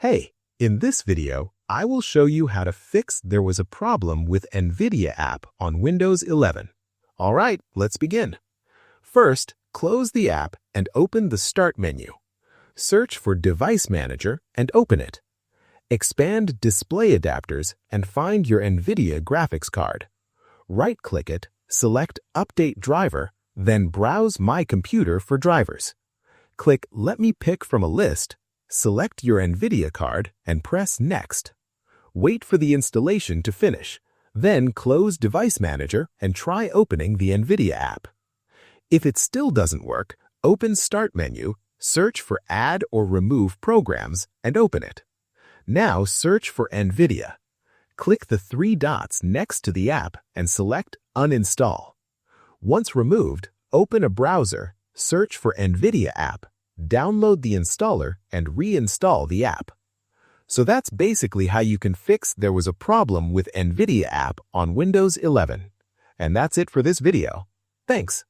Hey, in this video, I will show you how to fix there was a problem with NVIDIA app on Windows 11. All right, let's begin. First, close the app and open the Start menu. Search for Device Manager and open it. Expand Display Adapters and find your NVIDIA graphics card. Right-click it, select Update Driver, then browse My Computer for drivers. Click Let me pick from a list. Select your NVIDIA card and press Next. Wait for the installation to finish, then close Device Manager and try opening the NVIDIA app. If it still doesn't work, open Start menu, search for Add or Remove Programs, and open it. Now search for NVIDIA. Click the three dots next to the app and select Uninstall. Once removed, open a browser, search for NVIDIA app, download the installer, and reinstall the app. So that's basically how you can fix there was a problem with NVIDIA app on Windows 11. And that's it for this video. Thanks.